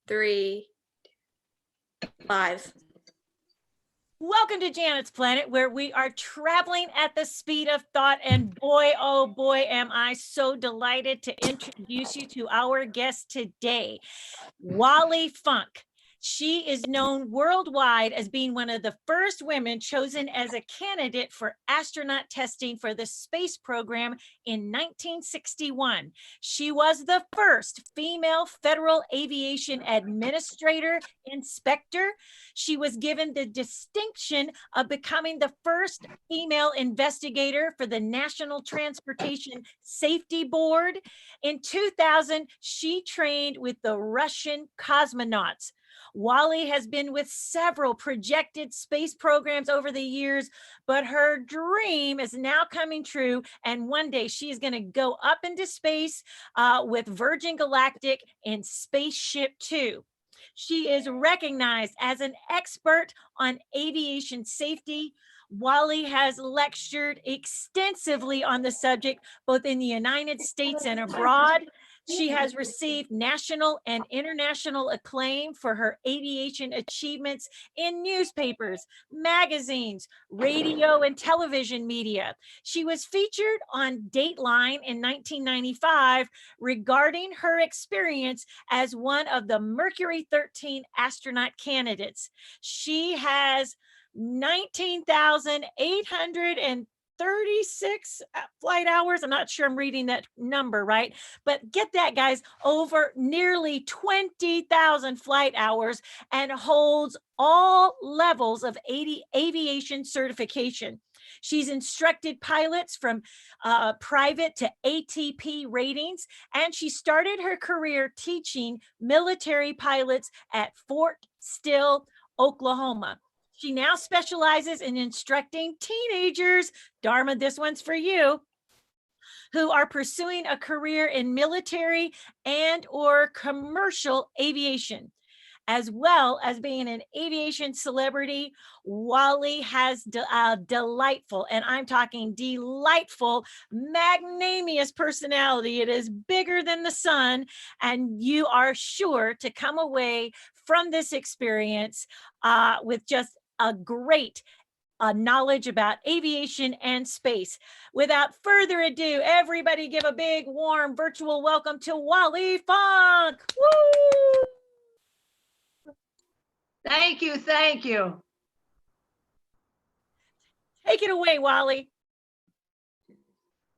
3, 5. Welcome to Janet's Planet, where we are traveling at the speed of thought. And boy, oh boy, am I so delighted to introduce you to our guest today, Wally Funk. She is known worldwide as being one of the first women chosen as a candidate for astronaut testing for the space program in 1961. She was the first female Federal Aviation Administrator Inspector. She was given the distinction of becoming the first female investigator for the National Transportation Safety Board. In 2000, she trained with the Russian cosmonauts. Wally has been with several projected space programs over the years, but her dream is now coming true. And one day she is going to go up into space with Virgin Galactic and Spaceship Two. She is recognized as an expert on aviation safety. Wally has lectured extensively on the subject, both in the United States and abroad. She has received national and international acclaim for her aviation achievements in newspapers, magazines, radio, and television media. She was featured on Dateline in 1995 regarding her experience as one of the Mercury 13 astronaut candidates. She has 19,836 flight hours. I'm not sure I'm reading that number right, but get that, guys, over nearly 20,000 flight hours, and holds all levels of aviation certification. She's instructed pilots from private to ATP ratings, and she started her career teaching military pilots at Fort Sill, Oklahoma. She now specializes in instructing teenagers, Dharma, this one's for you, who are pursuing a career in military and or commercial aviation. As well as being an aviation celebrity, Wally has delightful, and I'm talking delightful, magnanimous personality. It is bigger than the sun, and you are sure to come away from this experience with just a great knowledge about aviation and space. Without further ado, everybody give a big, warm, virtual welcome to Wally Funk. Woo! Thank you. Thank you. Take it away, Wally.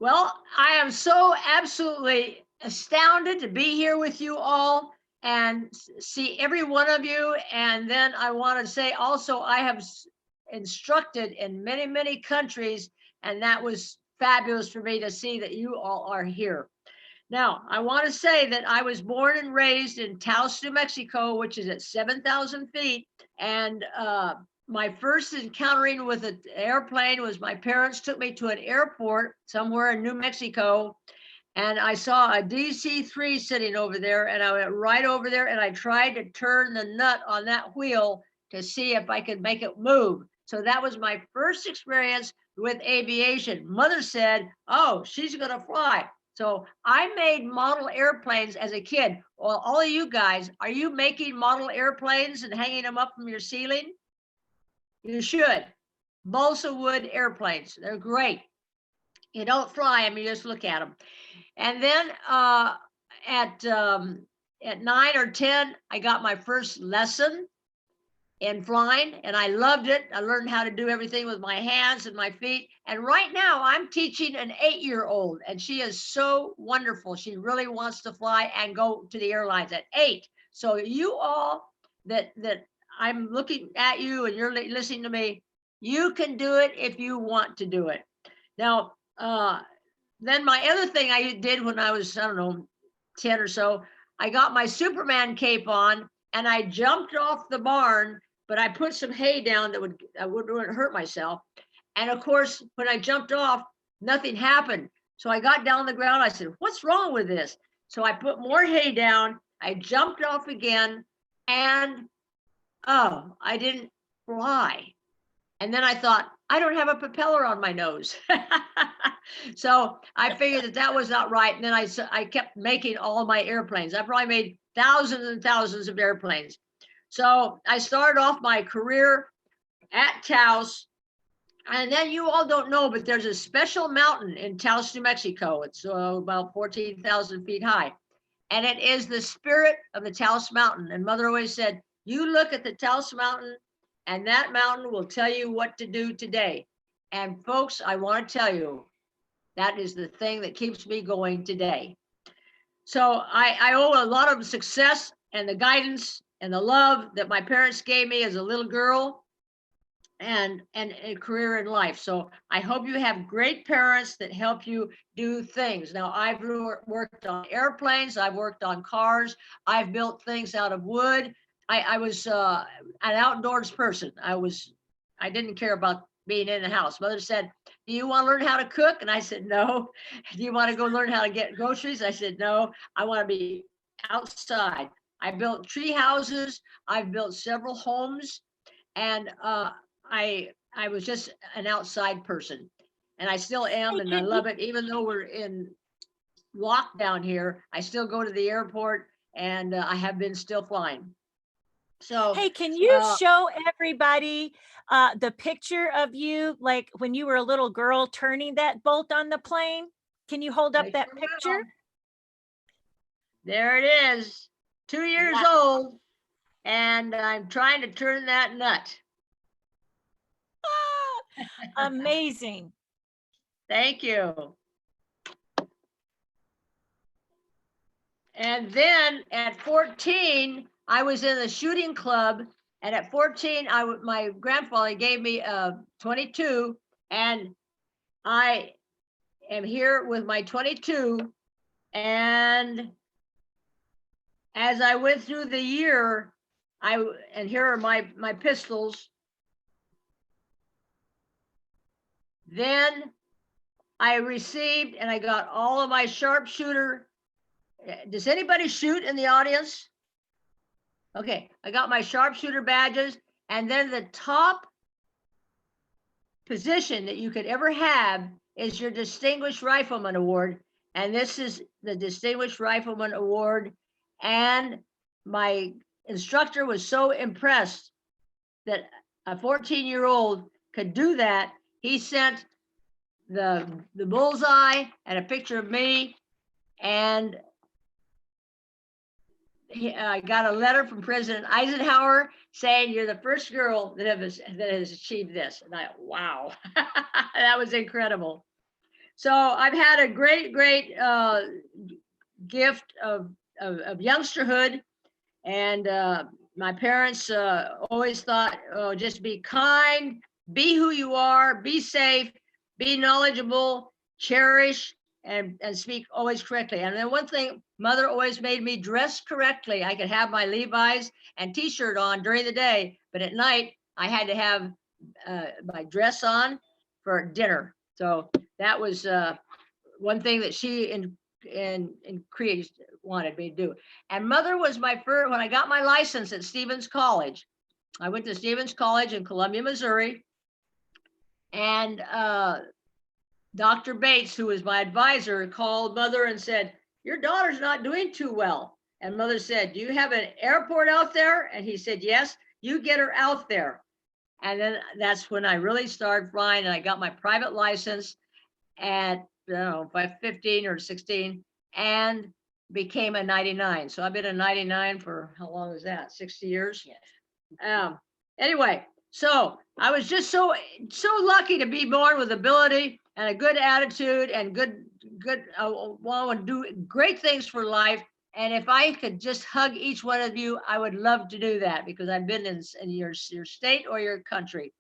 Well, I am so absolutely astounded to be here with you all and see every one of you. And then I want to say also, I have instructed in many, many countries, and that was fabulous for me to see that you all are here. Now, I want to say that I was born and raised in Taos, New Mexico, which is at 7,000 feet. And my first encountering with an airplane was my parents took me to an airport somewhere in New Mexico. And I saw a DC-3 sitting over there, and I went right over there and I tried to turn the nut on that wheel to see if I could make it move. So that was my first experience with aviation. Mother said, oh, she's going to fly. So I made model airplanes as a kid. Well, all of you guys, are you making model airplanes and hanging them up from your ceiling? You should. Balsa wood airplanes. They're great. You don't fly them, you just look at them. And then at 9 or 10, I got my first lesson in flying, and I loved it. I learned how to do everything with my hands and my feet. And right now I'm teaching an 8-year-old, and she is so wonderful. She really wants to fly and go to the airlines at 8. So you all that I'm looking at you and you're listening to me, you can do it if you want to do it. Now, then my other thing I did when I was, I don't know, 10 or so, I got my Superman cape on and I jumped off the barn, but I put some hay down that wouldn't hurt myself. And of course, when I jumped off, nothing happened. So I got down on the ground. I said, what's wrong with this? So I put more hay down. I jumped off again, and oh, I didn't fly. And then I thought, I don't have a propeller on my nose. So I figured that was not right. And then I kept making all my airplanes. I probably made thousands and thousands of airplanes. So I started off my career at Taos. And then you all don't know, but there's a special mountain in Taos, New Mexico. It's about 14,000 feet high. And it is the spirit of the Taos Mountain. And Mother always said, you look at the Taos Mountain and that mountain will tell you what to do today. And folks, I want to tell you, that is the thing that keeps me going today. So I owe a lot of success and the guidance and the love that my parents gave me as a little girl and a career in life. So I hope you have great parents that help you do things. Now, I've worked on airplanes, I've worked on cars, I've built things out of wood. I was an outdoors person. I didn't care about being in the house. Mother said, do you want to learn how to cook? And I said, no. Do you want to go learn how to get groceries? I said, no, I want to be outside. I built tree houses. I've built several homes. And I was just an outside person, and I still am, and I love it. Even though we're in lockdown here, I still go to the airport, and I have been still flying. So, hey, can you show everybody the picture of you, like when you were a little girl turning that bolt on the plane? Can you hold up that picture? There it is, 2 years old, and I'm trying to turn that nut. Amazing. Thank you. And then at 14, I was in the shooting club. And at 14, my grandfather gave me a 22. And I am here with my 22. And as I went through the year, and here are my pistols. Then I received and I got all of my sharpshooter. Does anybody shoot in the audience? Okay, I got my sharpshooter badges, and then the top position that you could ever have is your Distinguished Rifleman Award. And this is the Distinguished Rifleman Award. And my instructor was so impressed that a 14-year-old could do that. He sent the bullseye and a picture of me, and I got a letter from President Eisenhower saying, you're the first girl that has achieved this. And wow, that was incredible. So I've had a great gift of youngsterhood. And my parents always thought, oh, just be kind, be who you are, be safe, be knowledgeable, cherish, and speak always correctly. And then one thing, Mother always made me dress correctly. I could have my Levi's and t-shirt on during the day, but at night I had to have my dress on for dinner. So that was one thing that she increased wanted me to do. And Mother was my first, when I got my license at Stevens College. I went to Stevens College in Columbia, Missouri. And Dr. Bates, who was my advisor, called Mother and said, your daughter's not doing too well. And Mother said, do you have an airport out there? And he said, yes, you get her out there. And then that's when I really started flying, and I got my private license at, I don't know, by 15 or 16, and became a 99. So I've been a 99 for, how long is that? 60 years? Yes. Anyway, so I was just so lucky to be born with ability and a good attitude and good, want to do great things for life. And if I could just hug each one of you, I would love to do that, because I've been in your state or your country.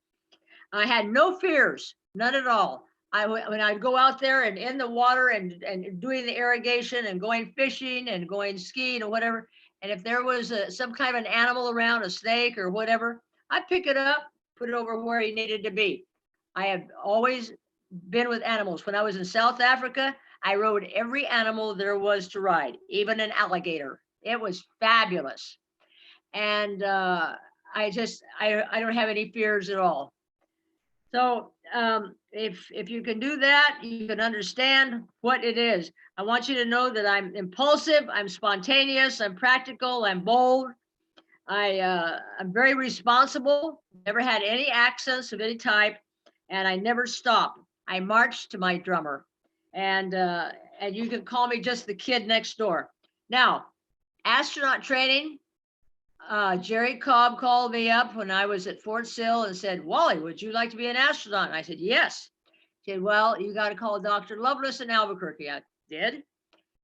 I had no fears, none at all. When I'd go out there and in the water and doing the irrigation and going fishing and going skiing or whatever, and if there was some kind of an animal around, a snake or whatever, I'd pick it up, put it over where he needed to be. I have always been with animals. When I was in South Africa, I rode every animal there was to ride, even an alligator. It was fabulous. And I don't have any fears at all. So if you can do that, you can understand what it is. I want you to know that I'm impulsive, I'm spontaneous, I'm practical, I'm bold. I'm very responsible, never had any accents of any type, and I never stop. I march to my drummer, and you can call me just the kid next door. Now, astronaut training. Jerry Cobb called me up when I was at Fort Sill and said, "Wally, would you like to be an astronaut?" And I said, "Yes." He said, "Well, you got to call Dr. Lovelace in Albuquerque." I did.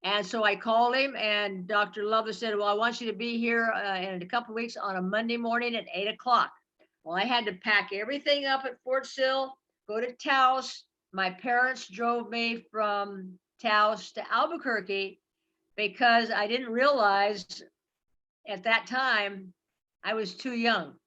And so I called him, and Dr. Lovelace said, "Well, I want you to be here in a couple of weeks on a Monday morning at 8 o'clock. Well, I had to pack everything up at Fort Sill, go to Taos. My parents drove me from Taos to Albuquerque because I didn't realize at that time I was too young.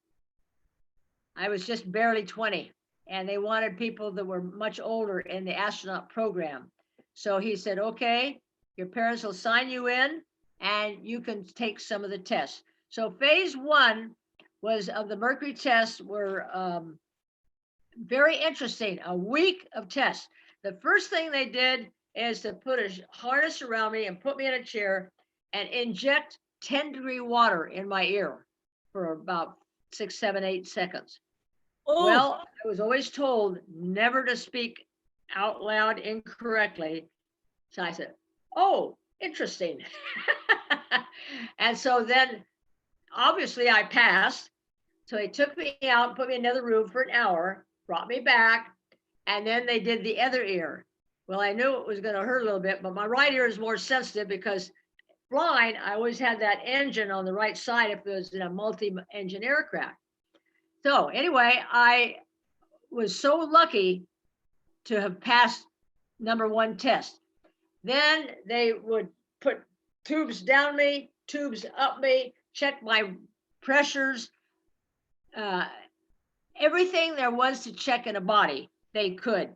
I was just barely 20, and they wanted people that were much older in the astronaut program. So he said, "Okay, your parents will sign you in and you can take some of the tests." So phase one was of the Mercury tests were very interesting, a week of tests. The first thing they did is to put a harness around me and put me in a chair and inject 10-degree water in my ear for about 6, 7, 8 seconds. Oh, Well, I was always told never to speak out loud incorrectly. So I said, "Oh, interesting." And so then obviously I passed. So they took me out, put me in another room for an hour, brought me back, and then they did the other ear. Well, I knew it was going to hurt a little bit, but my right ear is more sensitive because flying, I always had that engine on the right side if it was in a multi-engine aircraft. So anyway, I was so lucky to have passed number one test. Then they would put tubes down me, tubes up me, check my pressures, everything there was to check in a body, they could.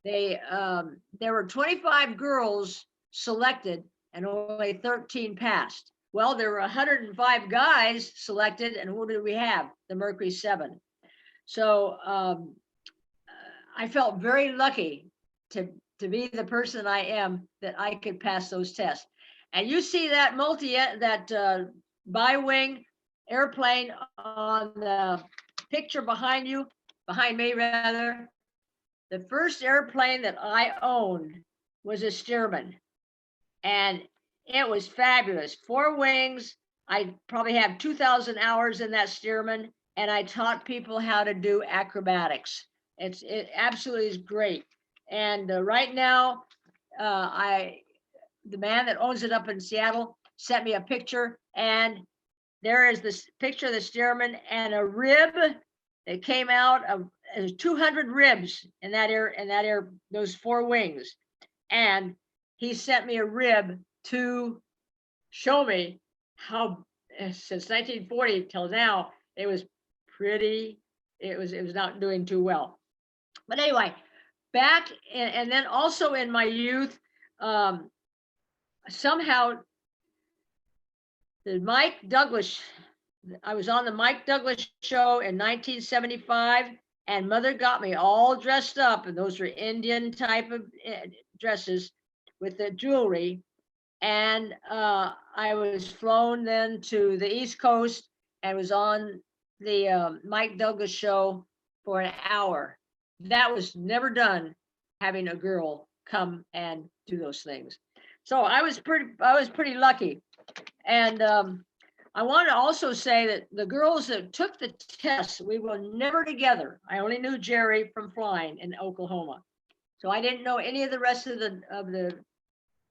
There were 25 girls selected and only 13 passed. Well, there were 105 guys selected, and who did we have? The Mercury 7. So I felt very lucky to be the person I am, that I could pass those tests. And you see that bi-wing airplane on the picture behind you, behind me rather. The first airplane that I owned was a Stearman, and it was fabulous. 4 wings. I probably have 2,000 hours in that Stearman, and I taught people how to do acrobatics. It absolutely is great. And right now, the man that owns it up in Seattle sent me a picture, and there is this picture of the Stearman and a rib that came out of 200 ribs in that air, those 4 wings. And he sent me a rib to show me how, since 1940 till now, it was not doing too well. But anyway, back and then also in my youth, somehow I was on the Mike Douglas show in 1975, and Mother got me all dressed up, and those were Indian type of dresses with the jewelry. And I was flown then to the East Coast and was on the Mike Douglas show for an hour. That was never done, having a girl come and do those things. So I was pretty lucky. And I want to also say that the girls that took the tests, we were never together. I only knew Jerry from flying in Oklahoma. So I didn't know any of the rest of the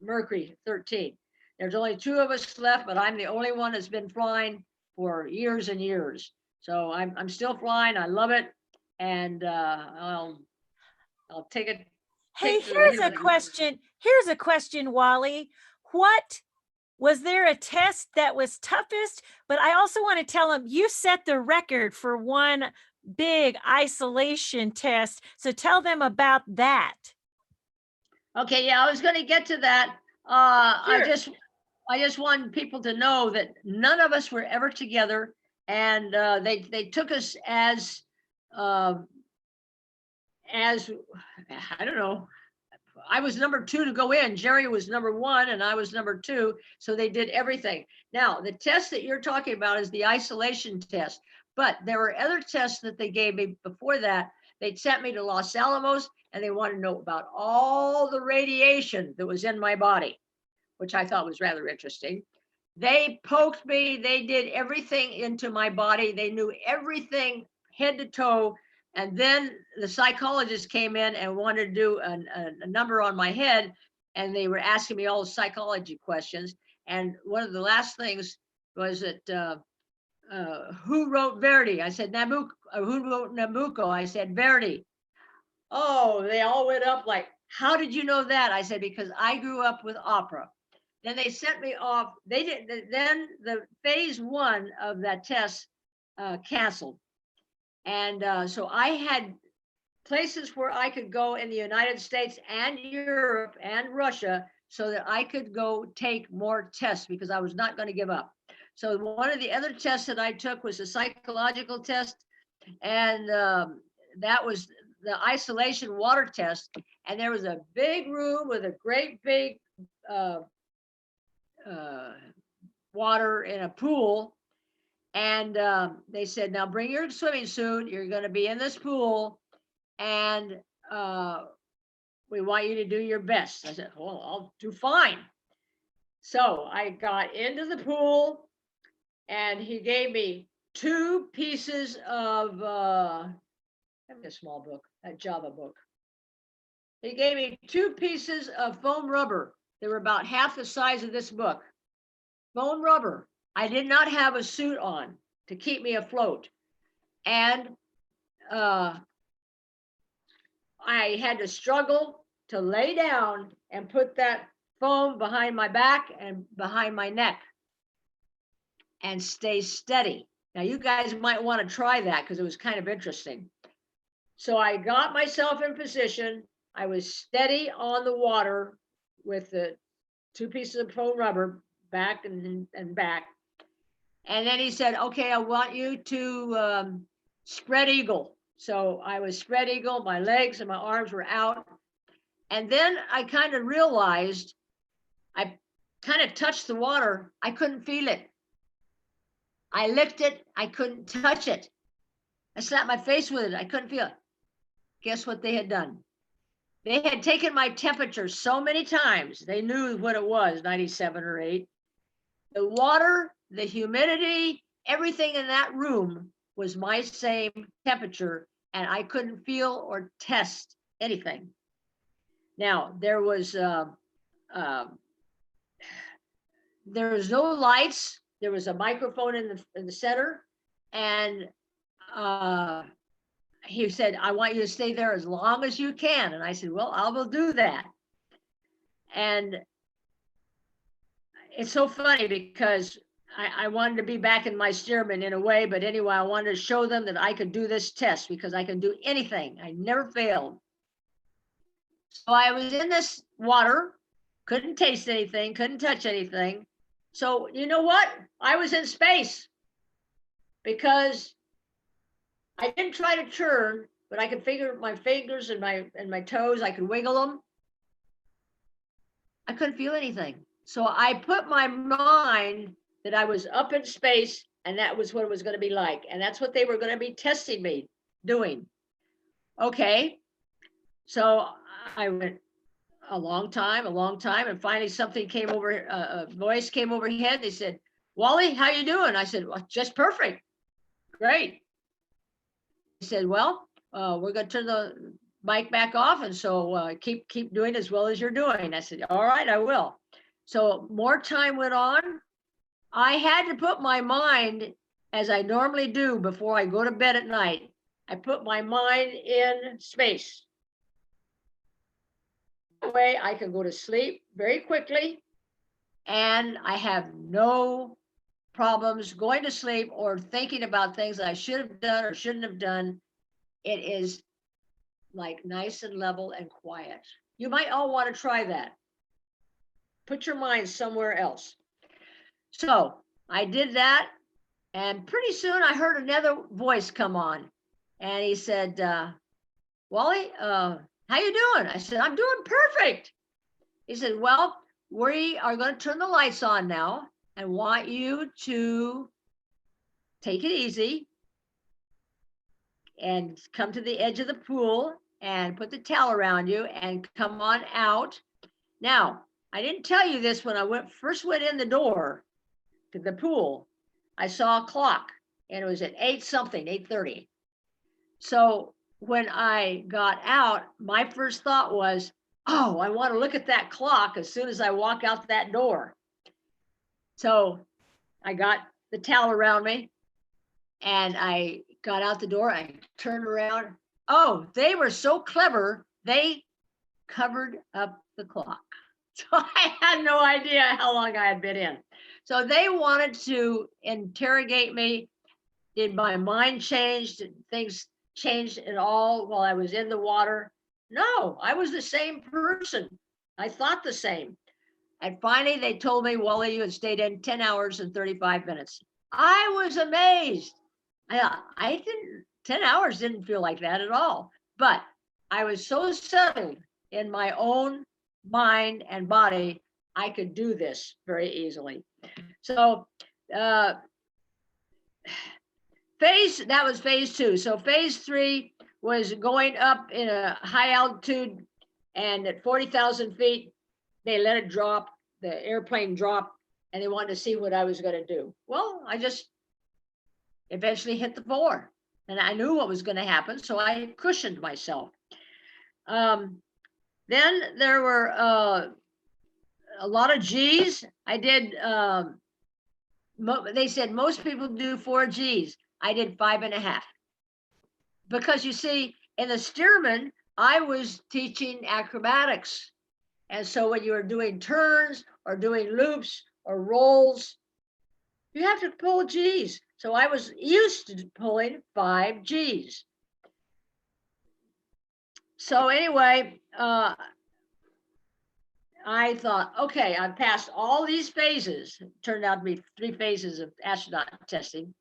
Mercury 13. There's only 2 of us left, but I'm the only one that's been flying for years and years. So I'm still flying. I love it. And I'll take it. hey, here's a question. Here's a question, Wally. Was there a test that was toughest? But I also want to tell them you set the record for one big isolation test. So tell them about that. Okay, yeah, I was going to get to that. Sure. I just want people to know that none of us were ever together, and they took us as as, I don't know, I was number 2 to go in. Jerry was number 1 and I was number 2. So they did everything. Now, the test that you're talking about is the isolation test, but there were other tests that they gave me before that. They sent me to Los Alamos and they wanted to know about all the radiation that was in my body, which I thought was rather interesting. They poked me, they did everything into my body. They knew everything head to toe. And then the psychologist came in and wanted to do a number on my head. And they were asking me all the psychology questions. And one of the last things was that, who wrote Verdi? I said, Nabucco. Who wrote Nabucco? I said, Verdi. Oh, they all went up like, how did you know that? I said, because I grew up with opera. Then they sent me off. They did. Then the phase 1 of that test canceled. And so I had places where I could go in the United States and Europe and Russia so that I could go take more tests because I was not going to give up. So one of the other tests that I took was a psychological test. And that was the isolation water test. And there was a big room with a great big water in a pool. And they said, now bring your swimming suit. You're going to be in this pool. And we want you to do your best. I said, well, I'll do fine. So I got into the pool and he gave me 2 pieces of, give me a small book, a Java book. He gave me 2 pieces of foam rubber. They were about half the size of this book. Foam rubber. I did not have a suit on to keep me afloat. And I had to struggle to lay down and put that foam behind my back and behind my neck and stay steady. Now you guys might want to try that because it was kind of interesting. So I got myself in position. I was steady on the water with the 2 pieces of foam rubber back and back. And then he said, okay, I want you to spread eagle. So I was spread eagle, my legs and my arms were out. And then I kind of realized I kind of touched the water. I couldn't feel it. I licked it. I couldn't touch it. I slapped my face with it. I couldn't feel it. Guess what they had done? They had taken my temperature so many times. They knew what it was, 97 or 8. The water, the humidity, everything in that room was my same temperature, and I couldn't feel or test anything. Now, there was no lights. There was a microphone in the center, and he said, I want you to stay there as long as you can. And I said, well, I will do that. And it's so funny because I wanted to be back in my Stearman in a way, but anyway, I wanted to show them that I could do this test because I can do anything. I never failed. So I was in this water, couldn't taste anything, couldn't touch anything. So you know what? I was in space because I didn't try to turn, but I could figure my fingers and my toes, I could wiggle them. I couldn't feel anything. So I put my mind that I was up in space and that was what it was going to be like. And that's what they were going to be testing me doing. Okay. So I went a long time. And finally something came over, a voice came overhead. They said, Wally, how you doing? I said, well, just perfect. Great. He said, well, we're going to turn the mic back off. And so keep doing as well as you're doing. I said, all right, I will. So more time went on. I had to put my mind, as I normally do before I go to bed at night, I put my mind in space. That way I can go to sleep very quickly and I have no problems going to sleep or thinking about things I should have done or shouldn't have done. It is like nice and level and quiet. You might all want to try that. Put your mind somewhere else. So I did that, and pretty soon I heard another voice come on, and he said, Wally, how you doing? I said, I'm doing perfect. He said, well, we are going to turn the lights on now and want you to take it easy and come to the edge of the pool and put the towel around you and come on out. Now, I didn't tell you this when I first went in the door to the pool. I saw a clock and it was at 8:30. So when I got out, my first thought was, oh, I want to look at that clock as soon as I walk out that door. So I got the towel around me and I got out the door. I turned around. Oh, they were so clever. They covered up the clock. So I had no idea how long I had been in. So they wanted to interrogate me. Did my mind change? Did things change at all while I was in the water? No, I was the same person. I thought the same. And finally, they told me, Wally, you had stayed in 10 hours and 35 minutes. I was amazed. I didn't, 10 hours didn't feel like that at all. But I was so settled in my own mind and body, I could do this very easily. So that was phase 2. So phase 3 was going up in a high altitude, and at 40,000 feet, they let it drop, the airplane dropped, and they wanted to see what I was going to do. Well, I just eventually hit the floor, and I knew what was going to happen, so I cushioned myself. Then there were a lot of G's. I did, they said most people do 4 G's. I did 5.5. Because you see, in the Stearman, I was teaching acrobatics. And so when you are doing turns or doing loops or rolls, you have to pull G's. So I was used to pulling 5 G's. So anyway, I thought, okay, I've passed all these phases. It turned out to be 3 phases of astronaut testing.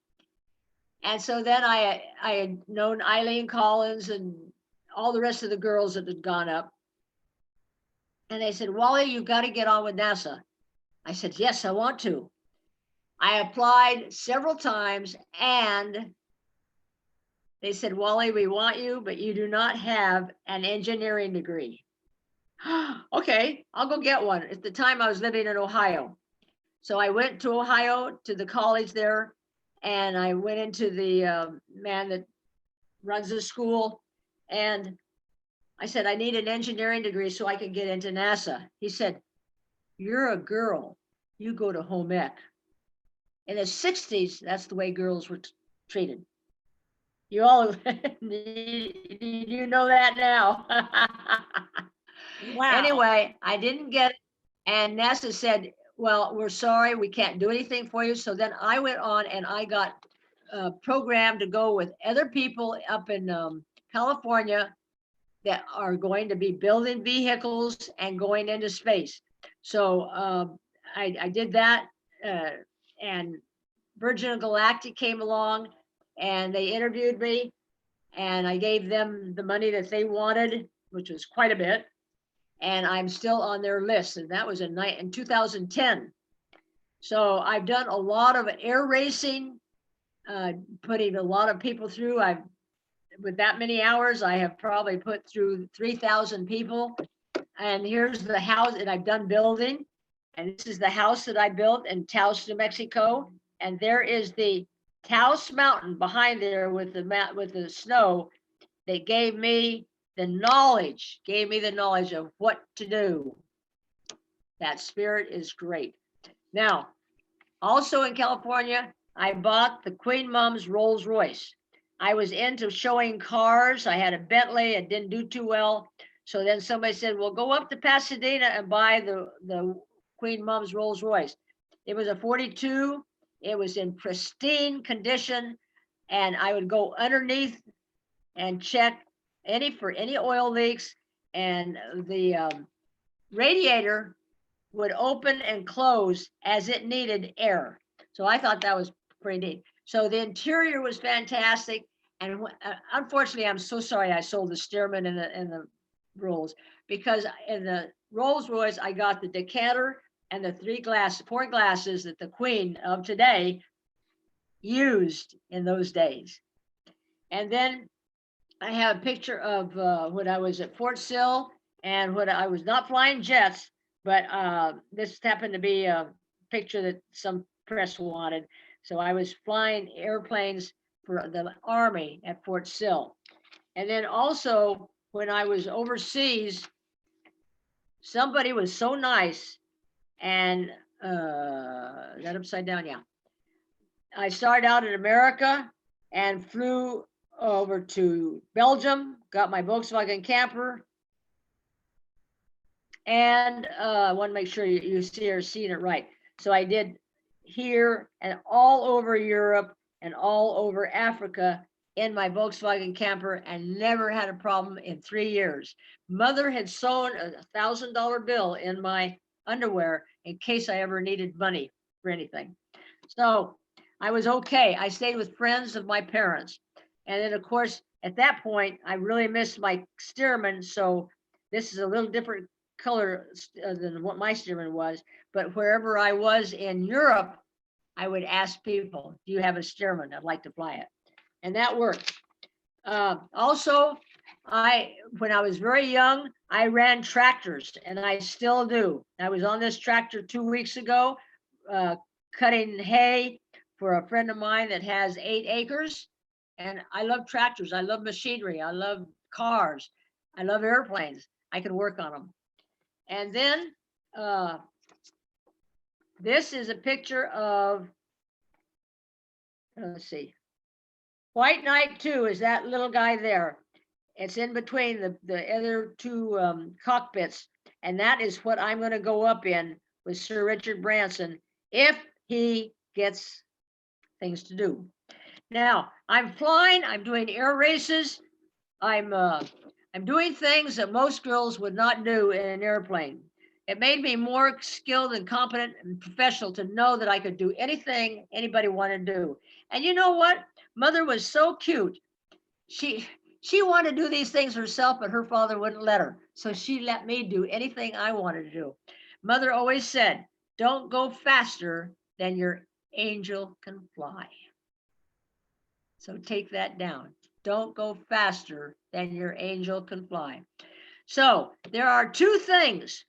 And so then I had known Eileen Collins and all the rest of the girls that had gone up. And they said, Wally, you've got to get on with NASA. I said, yes, I want to. I applied several times and they said, Wally, we want you, but you do not have an engineering degree. Okay, I'll go get one. At the time I was living in Ohio. So I went to Ohio to the college there, and I went into the man that runs the school, and I said, I need an engineering degree so I can get into NASA. He said, you're a girl, you go to home ec. In the 60s, that's the way girls were treated. You all, you know that now. Wow. Anyway, I didn't get it. And NASA said, well, we're sorry, we can't do anything for you. So then I went on and I got programmed to go with other people up in California that are going to be building vehicles and going into space. So I did that, and Virgin Galactic came along and they interviewed me, and I gave them the money that they wanted, which was quite a bit. And I'm still on their list. And that was in 2010. So I've done a lot of air racing, putting a lot of people through. With that many hours, I have probably put through 3,000 people. And here's the house that I've done building. And this is the house that I built in Taos, New Mexico. And there is the Taos Mountain behind there with the snow that gave me the knowledge of what to do. That spirit is great. Now, also in California, I bought the Queen Mom's Rolls Royce. I was into showing cars. I had a Bentley. It didn't do too well. So then somebody said, well, go up to Pasadena and buy the Queen Mom's Rolls Royce. It was a 42. It was in pristine condition. And I would go underneath and check for any oil leaks, and the radiator would open and close as it needed air. So I thought that was pretty neat. So the interior was fantastic, And unfortunately, I'm so sorry I sold the Stearman and the Rolls, because in the Rolls Royce, I got the decanter and the port glasses that the Queen of today used in those days. And then I have a picture of when I was at Fort Sill, and when I was not flying jets, but this happened to be a picture that some press wanted. So I was flying airplanes for the Army at Fort Sill. And then also when I was overseas, somebody was so nice, and that upside down, yeah. I started out in America and flew over to Belgium, got my Volkswagen camper. And I want to make sure you see or seeing it right. So I did here and all over Europe and all over Africa in my Volkswagen camper, and never had a problem in 3 years. Mother had sewn $1,000 bill in my underwear in case I ever needed money for anything. So I was okay. I stayed with friends of my parents. And then of course, at that point, I really missed my Stearman. So this is a little different color than what my Stearman was. But wherever I was in Europe, I would ask people, do you have a Stearman? I'd like to fly it. And that worked. Also, when I was very young, I ran tractors, and I still do. I was on this tractor 2 weeks ago, cutting hay for a friend of mine that has 8 acres. And I love tractors. I love machinery. I love cars. I love airplanes. I can work on them. And then this is a picture of, let's see, White Knight 2 is that little guy there. It's in between the other 2 cockpits. And that is what I'm going to go up in with Sir Richard Branson if he gets things to do. Now, I'm flying, I'm doing air races. I'm doing things that most girls would not do in an airplane. It made me more skilled and competent and professional to know that I could do anything anybody wanted to do. And you know what? Mother was so cute. She wanted to do these things herself, but her father wouldn't let her. So she let me do anything I wanted to do. Mother always said, don't go faster than your angel can fly. So take that down. Don't go faster than your angel can fly. So there are 2 things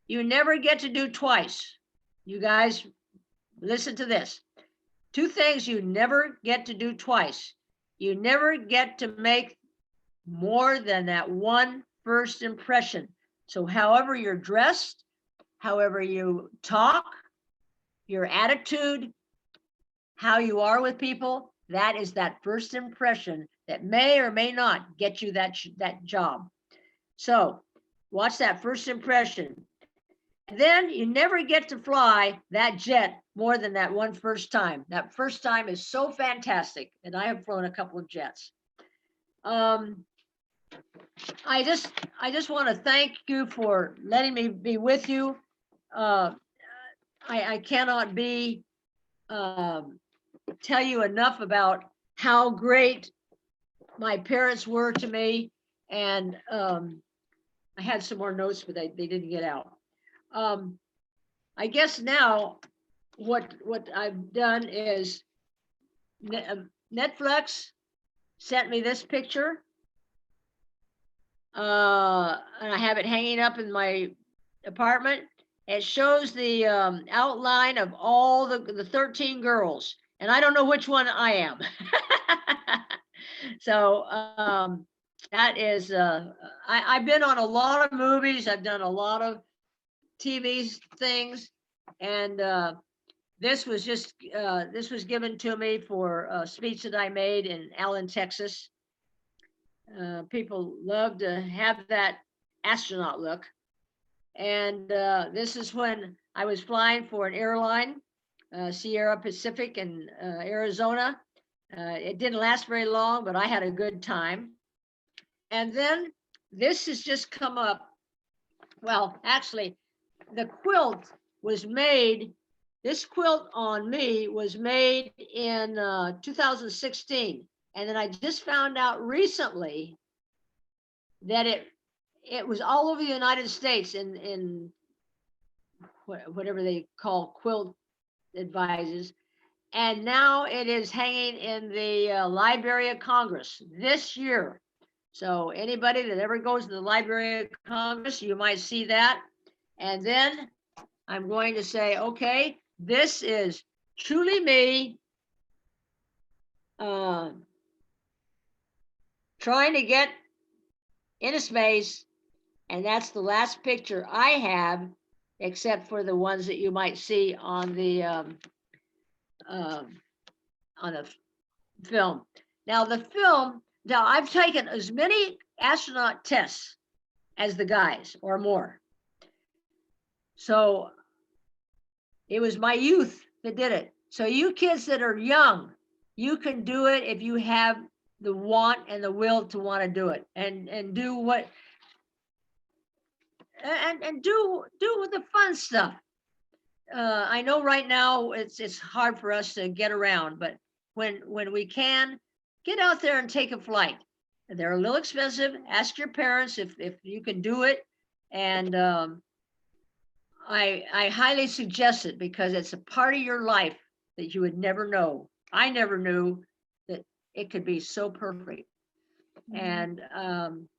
you never get to do twice. You guys, listen to this. 2 things you never get to do twice. You never get to make more than that one first impression. So however you're dressed, however you talk, your attitude, how you are with people, that is that first impression that may or may not get you that job. So watch that first impression. Then you never get to fly that jet more than that one first time. That first time is so fantastic, and I have flown a couple of jets. I just want to thank you for letting me be with you. I cannot tell you enough about how great my parents were to me, and I had some more notes, but they didn't get out. I guess now what I've done is Netflix sent me this picture, and I have it hanging up in my apartment. It shows the outline of all the 13 girls, and I don't know which one I am. So that is, I've been on a lot of movies. I've done a lot of TV things, and this was given to me for a speech that I made in Allen, Texas. People love to have that astronaut look. And this is when I was flying for an airline, Sierra Pacific in Arizona. It didn't last very long, but I had a good time. And then this has just come up. Well, actually, the quilt was made, this quilt on me was made in 2016. And then I just found out recently that it was all over the United States in whatever they call quilt advises. And now it is hanging in the Library of Congress this year. So anybody that ever goes to the Library of Congress, you might see that. And then I'm going to say, okay, this is truly me trying to get into space. And that's the last picture I have, except for the ones that you might see on the film. Now I've taken as many astronaut tests as the guys or more. So it was my youth that did it. So you kids that are young, you can do it if you have the want and the will to want to do it and do what and do the fun stuff. I know right now it's hard for us to get around, but when we can, get out there and take a flight. They're a little expensive. Ask your parents if you can do it. And I highly suggest it because it's a part of your life that you would never know. I never knew that it could be so perfect. And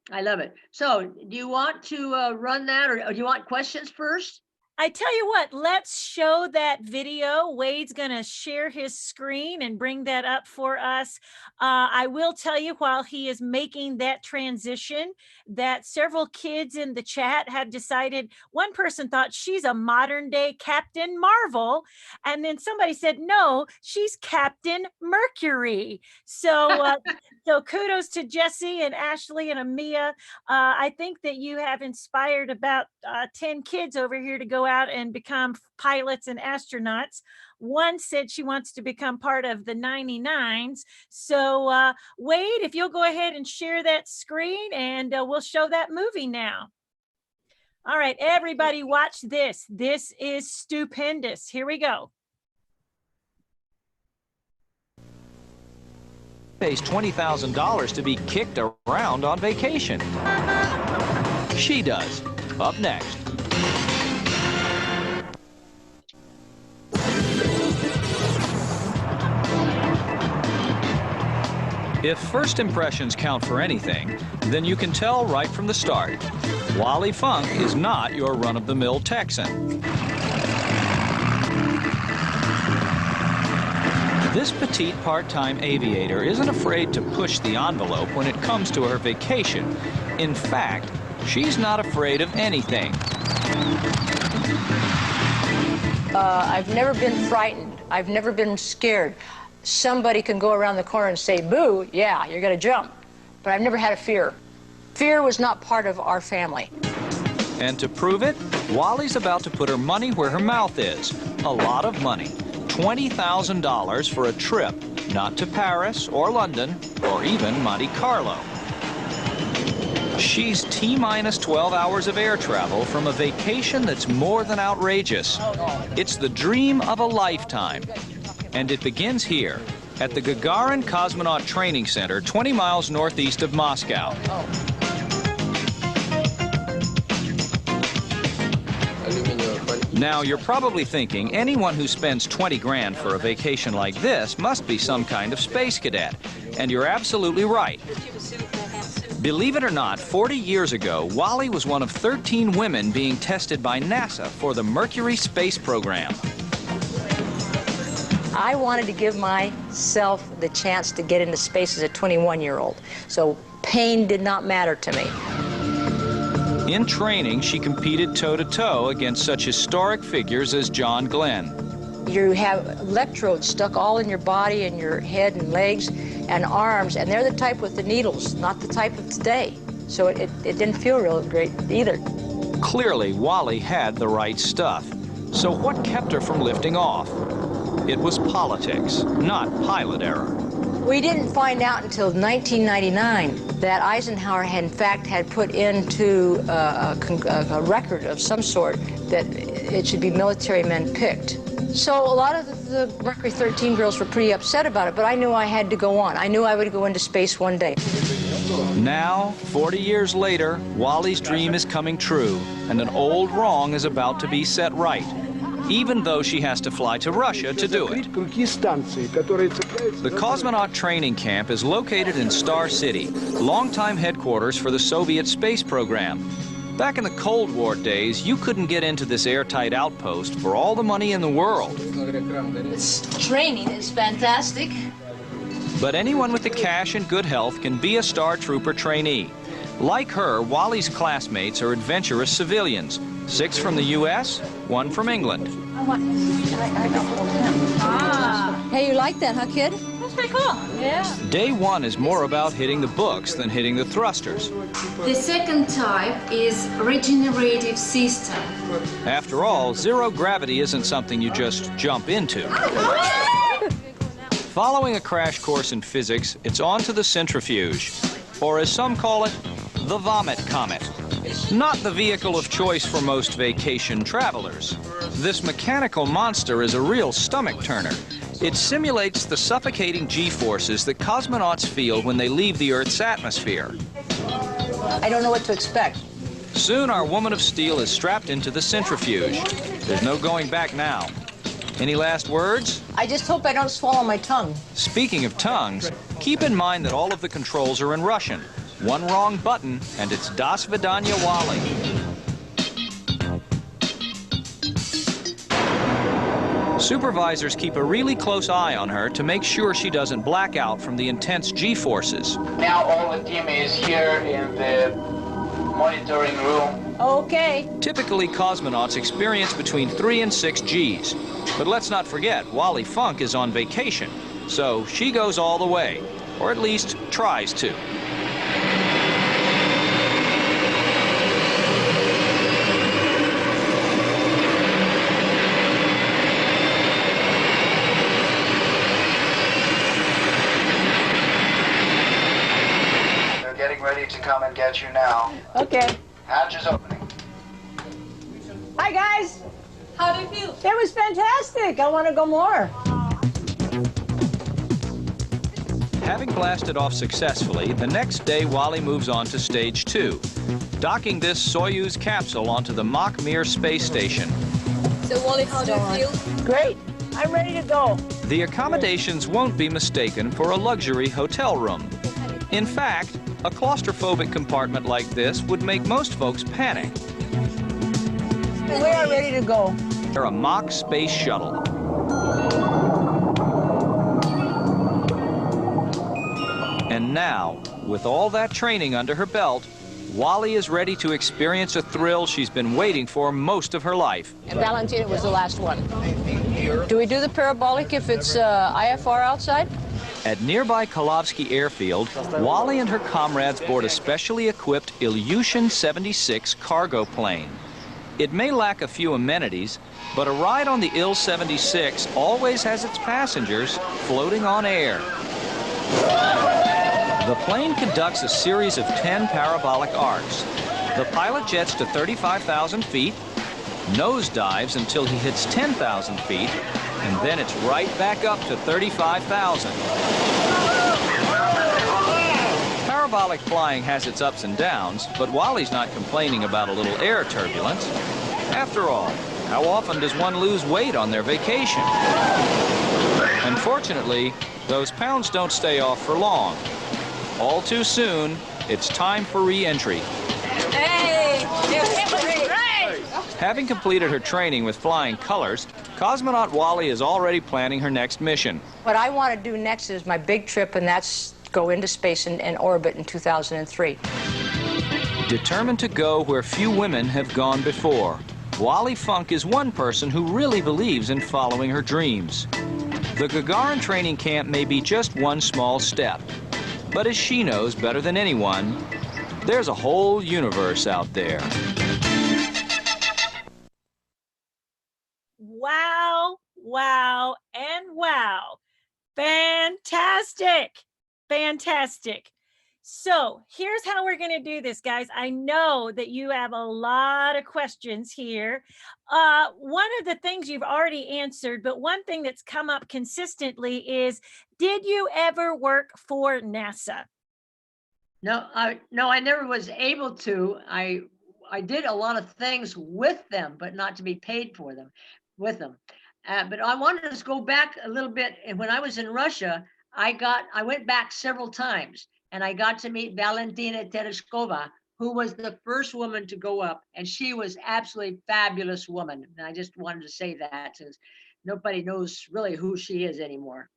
I love it. So do you want to run that, or do you want questions first? I tell you what, let's show that video. Wade's going to share his screen and bring that up for us. I will tell you, while he is making that transition, that several kids in the chat had decided, one person thought she's a modern day Captain Marvel. And then somebody said, no, she's Captain Mercury. So, so kudos to Jesse and Ashley and Amia. I think that you have inspired about 10 kids over here to go out and become pilots and astronauts. One said she wants to become part of the 99s. So Wade, if you'll go ahead and share that screen, and we'll show that movie now. All right, everybody watch this. This is stupendous. Here we go. Pays $20,000 to be kicked around on vacation. She does. Up next. If first impressions count for anything, then you can tell right from the start. Wally Funk is not your run-of-the-mill Texan. This petite part-time aviator isn't afraid to push the envelope when it comes to her vacation. In fact, she's not afraid of anything. I've never been frightened. I've never been scared. Somebody can go around the corner and say, boo, yeah, you're gonna jump. But I've never had a fear. Fear was not part of our family. And to prove it, Wally's about to put her money where her mouth is. A lot of money. $20,000 for a trip, not to Paris or London or even Monte Carlo. She's T-minus 12 hours of air travel from a vacation that's more than outrageous. It's the dream of a lifetime. And it begins here, at the Gagarin Cosmonaut Training Center, 20 miles northeast of Moscow. Now, you're probably thinking, anyone who spends 20 grand for a vacation like this must be some kind of space cadet. And you're absolutely right. Believe it or not, 40 years ago, Wally was one of 13 women being tested by NASA for the Mercury space program. I wanted to give myself the chance to get into space as a 21-year-old. So pain did not matter to me. In training, she competed toe-to-toe against such historic figures as John Glenn. You have electrodes stuck all in your body and your head and legs and arms, and they're the type with the needles, not the type of today. So it didn't feel real great either. Clearly, Wally had the right stuff. So what kept her from lifting off? It was politics, not pilot error. We didn't find out until 1999 that Eisenhower had, in fact, had put into a record of some sort that it should be military men picked. So a lot of the the Mercury 13 girls were pretty upset about it, but I knew I had to go on. I knew I would go into space one day. Now, 40 years later, Wally's dream is coming true, and an old wrong is about to be set right, even though she has to fly to Russia to do it. The Cosmonaut Training Camp is located in Star City, longtime headquarters for the Soviet space program. Back in the Cold War days, you couldn't get into this airtight outpost for all the money in the world. This training is fantastic. But anyone with the cash and good health can be a Star Trooper trainee. Like her, Wally's classmates are adventurous civilians. 6 from the U.S., 1 from England. Hey, you like that, huh, kid? That's pretty cool. Yeah. Day 1 is more about hitting the books than hitting the thrusters. The second type is regenerative system. After all, zero gravity isn't something you just jump into. Following a crash course in physics, it's on to the centrifuge, or as some call it, the Vomit Comet. Not the vehicle of choice for most vacation travelers. This mechanical monster is a real stomach turner. It simulates the suffocating G-forces that cosmonauts feel when they leave the Earth's atmosphere. I don't know what to expect. Soon our woman of steel is strapped into the centrifuge. There's no going back now. Any last words? I just hope I don't swallow my tongue. Speaking of tongues, keep in mind that all of the controls are in Russian. One wrong button, and it's Das Vidanya Wally. Supervisors keep a really close eye on her to make sure she doesn't black out from the intense G-forces. Now all the team is here in the monitoring room. Okay. Typically, cosmonauts experience between 3 and 6 Gs. But let's not forget, Wally Funk is on vacation, so she goes all the way, or at least tries to. They're getting ready to come and get you now. Okay. Hatch is opening. Hi, guys. How do you feel? It was fantastic. I want to go more. Having blasted off successfully, the next day Wally moves on to stage 2, docking this Soyuz capsule onto the Mach Mir space station. So Wally, how do you feel? Great. I'm ready to go. The accommodations won't be mistaken for a luxury hotel room. In fact, a claustrophobic compartment like this would make most folks panic. We are ready to go. They're a mock space shuttle. And now, with all that training under her belt, Wally is ready to experience a thrill she's been waiting for most of her life. And Valentina was the last one. Do we do the parabolic if it's IFR outside? At nearby Kolovsky Airfield, Wally and her comrades board a specially equipped Ilyushin 76 cargo plane. It may lack a few amenities, but a ride on the Il-76 always has its passengers floating on air. The plane conducts a series of 10 parabolic arcs. The pilot jets to 35,000 feet, nosedives until he hits 10,000 feet, and then it's right back up to 35,000. Parabolic flying has its ups and downs, but Wally's not complaining about a little air turbulence. After all, how often does one lose weight on their vacation? Unfortunately, those pounds don't stay off for long. All too soon, it's time for re-entry. Hey! Having completed her training with flying colors, cosmonaut Wally is already planning her next mission. What I want to do next is my big trip, and that's go into space and orbit in 2003. Determined to go where few women have gone before, Wally Funk is one person who really believes in following her dreams. The Gagarin training camp may be just one small step, but as she knows better than anyone, there's a whole universe out there. Wow, wow, and wow. Fantastic. Fantastic. So here's how we're going to do this, guys. I know that you have a lot of questions here. One of the things you've already answered, but one thing that's come up consistently is, did you ever work for NASA? No, I never was able to. I did a lot of things with them, but not to be paid for them, with them. But I wanted to go back a little bit. And when I was in Russia, I went back several times, and I got to meet Valentina Tereshkova, who was the first woman to go up, and she was absolutely fabulous woman. And I just wanted to say that, since nobody knows really who she is anymore.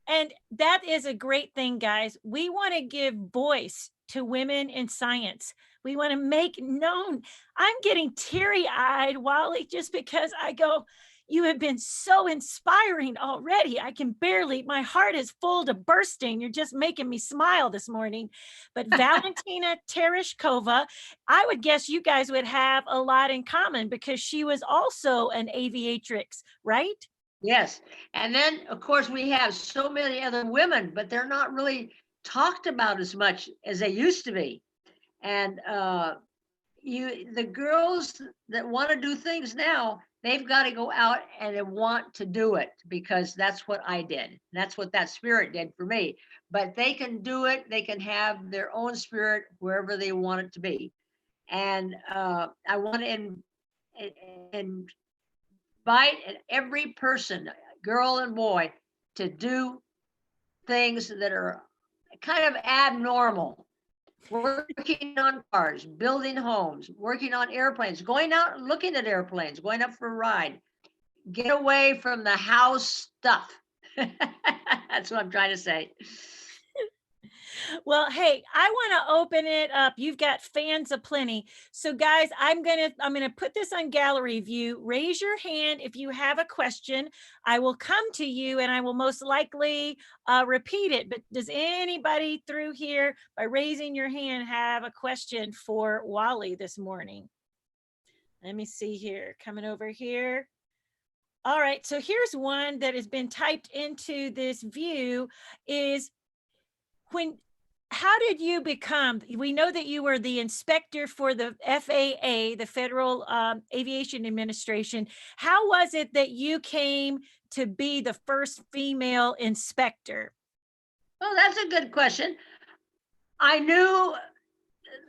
And that is a great thing, guys. We want to give voice to women in science. We want to make known. I'm getting teary-eyed, Wally, just because I go, you have been so inspiring already. I can barely, my heart is full to bursting. You're just making me smile this morning. But Valentina Tereshkova, I would guess you guys would have a lot in common, because she was also an aviatrix, right? Yes. And then, of course, we have so many other women, but they're not really talked about as much as they used to be. And the girls that want to do things now, they've got to go out and they want to do it, because that's what I did. That's what that spirit did for me. But they can do it. They can have their own spirit wherever they want it to be. And I want to invite every person, girl and boy, to do things that are kind of abnormal. Working on cars, building homes, working on airplanes, going out and looking at airplanes, going up for a ride. Get away from the house stuff. That's what I'm trying to say. Well, hey, I want to open it up. You've got fans aplenty. So guys, I'm going to put this on gallery view. Raise your hand if you have a question. I will come to you and I will most likely repeat it. But does anybody through here, by raising your hand, have a question for Wally this morning? Let me see here. Coming over here. All right. So here's one that has been typed into this view. Is how did you become, we know that you were the inspector for the FAA, the Federal Aviation Administration. How was it that you came to be the first female inspector? Well, that's a good question. I knew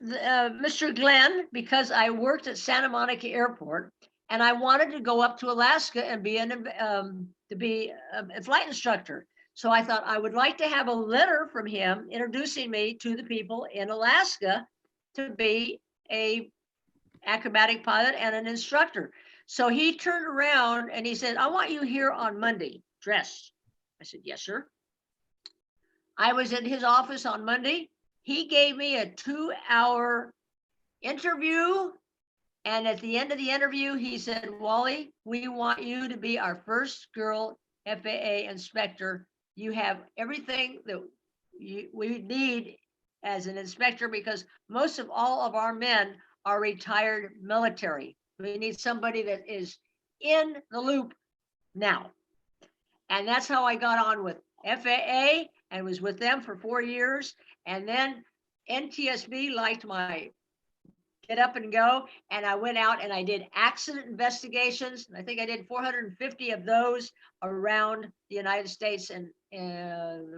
Mr. Glenn because I worked at Santa Monica Airport, and I wanted to go up to Alaska and be a flight instructor. So I thought I would like to have a letter from him introducing me to the people in Alaska to be a acrobatic pilot and an instructor. So he turned around and he said, I want you here on Monday, dressed. I said, yes, sir. I was in his office on Monday. He gave me a 2-hour interview. And at the end of the interview, he said, Wally, we want you to be our first girl FAA inspector. You have everything that we need as an inspector, because most of all of our men are retired military. We need somebody that is in the loop now. And that's how I got on with FAA and was with them for 4 years. And then NTSB liked my get up and go. And I went out and I did accident investigations. I think I did 450 of those around the United States and